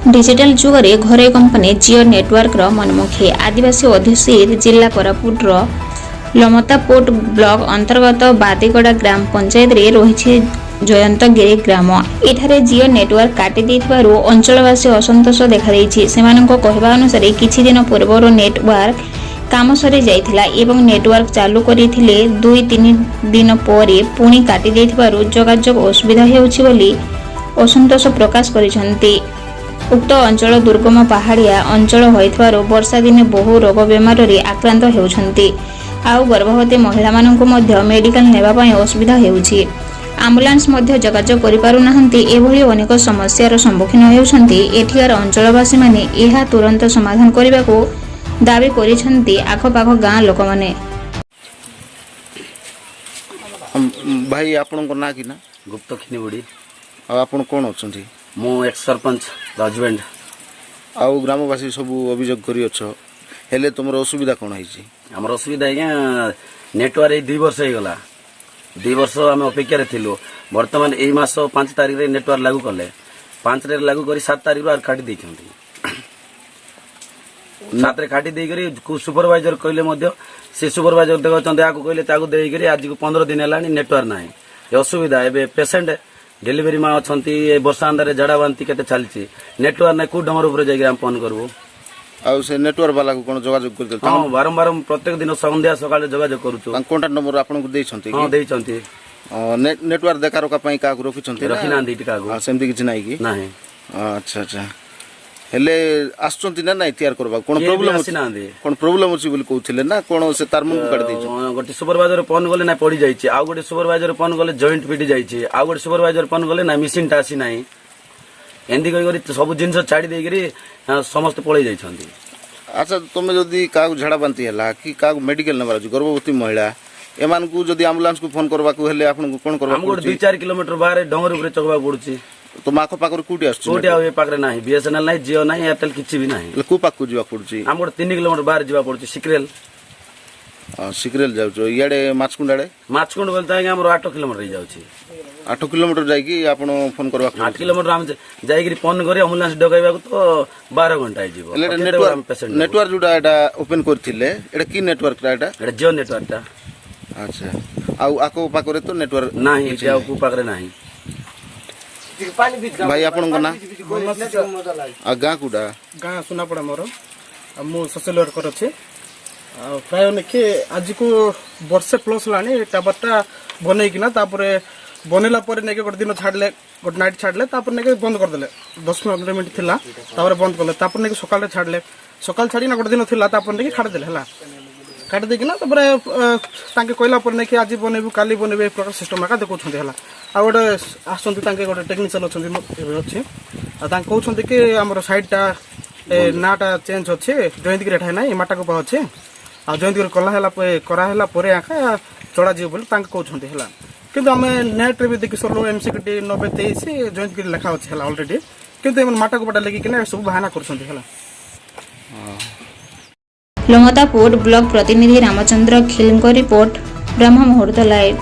Digital जुगरे घरे company जियो network मनमुखी आदिवासी अधुषित जिला Koraput लमतापोट block अंतर्गत बादेगड़ा ग्राम पंचायत रे रही जयंतगिरी ग्राम एठारे जियो नेटवर्क काटी देथिबारु अंचलवासी असंतोष देखा देछि। सेमानक कहबा अनुसार किछि दिन पूर्व नेटवर्क काम सरी जाइथिला एवं नेटवर्क चालू करिथिले 2-3 दिन परे पुणी काटी देथिबारु जोगाजोग असुविधा हेउछि बोली असंतोष प्रकाश करिसंती। उक्त अंचल दुर्गम पहाड़िया अंचल होइथिबारु वर्षा दिने बहु रोग बेमार रे आक्रांत हेउछंती। आउ गर्भवती महिला माननकु मध्य मेडिकल नेबा पई असुविधा हेउछि। एम्बुलेंस मध्य जोगाजोग करि पारु नाहंती। एभली अनेक समस्यार सम्मुखीन हेउछंती। एठिकार अंचलवासी माने एहा तुरंत समाधान करिबाकू दाबी करिसंती आखपाख गाँ लोक माने। भाई आपन ना कि ना गुप्त खिनिबुड़ी आपन कोन अछंती? मु एक्स सरपंच हजबैंड आउ ग्रामवासी सब अभियोग करी अछ हेले तुमर असुविधा कोन हैछि? हमर असुविधा है नेटवर्क 2 वर्ष हो गला। 2 वर्ष आम अपेक्षा रे थिलु। वर्तमान एई मास 5 तारिख रे नेटवर्क लागू करले। 5 रे लागू करी 7 तारिख रो काटी दैछंती। 7 रे काटी देई करी सुपरवाइजर कहले मध्य से सुपरवाइजर देखचंते आको कहले ताको देई करी आज को 15 दिन हलानी नेटवर्क नाही। ए असुविधा एबे पेशेंट डेलीवरी माँ अच्छी वर्षा अंदर झड़ा बांति के चलती नेटवर्क ना कौ डमर उपर जाइए फोन करबो आउ से नेटवर्क वाला को कोन जोगाजोग करते? हां बारंबार प्रत्येक दिन संध्या सकाळे जोगाजोग करूछु। कांटेक्ट नंबर आपन को देई छंती? हां देई छंती। नेटवर्क देखारो का पई का को रखि छंती? रखि ना दी टिका को सेमति किछ नाही की? नाही। अच्छा अच्छा हेले आछंती ना नाही तयार करबा कोन प्रॉब्लम अछि ना दे? कोन प्रॉब्लम अछि बोली कहथिले ना कोन से तार मुंह काट देछ? गोटे सुपरवाइजर फोन गले ना पड़ी जाइछि। आ गोटे सुपरवाइजर फोन गले जॉइंट पिटी जाइछि। आ गोटे सुपरवाइजर फोन गले ना मशीन टा आसी नाही। एंदी कहि करी सब जिंस छाडी देई करी समस्त पळै जाई छंती। अच्छा तुम जदि का झाड़ा बांति हला कि का मेडिकल नंबर अछि गर्भवती महिला एमान को जदि एम्बुलेंस को फोन करबा को हेले आपन को कोन करबा? हम 2-4 किलोमीटर बाहर डंगर ऊपर चकबा पड़ुछि। तो माखो पाकर कुटी आछ? कोटी आ पाखरे नाही बीएसएनएल नाही जियो नाही एयरटेल किछि भी नाही। को पाक को जीवा पड़ुछि? हम 3 किलोमीटर बाहर जीवा पड़ुछि सिक्रेल। सिक्रेल जाउ छो याडे माछकुंड आडे? माछकुंड बोलता है हमर 8 किलोमीटर जाउ छी। 8 किलोमीटर जाई कि आपन फोन करबा? 8 किलोमीटर हम जाई करी फोन करी एम्बुलेंस डगाइबा को तो 12 घंटा जीवो। नेटवर्क जुडा एटा ओपन करथिले एटा की नेटवर्क रा एटा जियो नेटवर्क ता। अच्छा आउ आको पाकरे तो नेटवर्क नाही जाउ को पाकरे नाही। भाई आपन को ना आ गां कुडा? गाँ सुनापड़ा मोर मु सोशल वर्कर अच्छे प्राय नेके आज को वर्षे प्लस लानी टावरटा बनईकिना बनैला नेके गोटे दिन छाड़ले गोटे नाइट छाड़ले नेके बंद करदेले 10-15 मिनट थिला बंद कले नेके सकाल छाड़ले सकाल छाड़ीना गोटे दिन थिला नेके छाड़देले हला काट देकिना तांके कहला पर नेके आज बनैबु काली बनैबे प्रकार सिस्टम का देखौछन्ते हला आ गोटे आसंती तांके गोटे टेक्निशियन अछन्ती अछि आ तांके कहउछन्ते कि हमर साइडटा नाटा चेंज अछि जयंतगिरी एठा नै माटा को पा अछि आ जयंतगिरी करा हला परे आखा चढ़ा जीव बोली तांके कहउछन्ते हला किंतु हमें नेट रे भी देखि सरलो एमसीटी 9023 जयंतगिरी लिखा अछि हला ऑलरेडी किंतु एमन माटा को पटा लगी किना सब बहाना करछन्ते हला। लमतापोट ब्लॉक प्रतिनिधि रामचंद्र खिलको रिपोर्ट ब्रह्म मुहूर्त लाइव।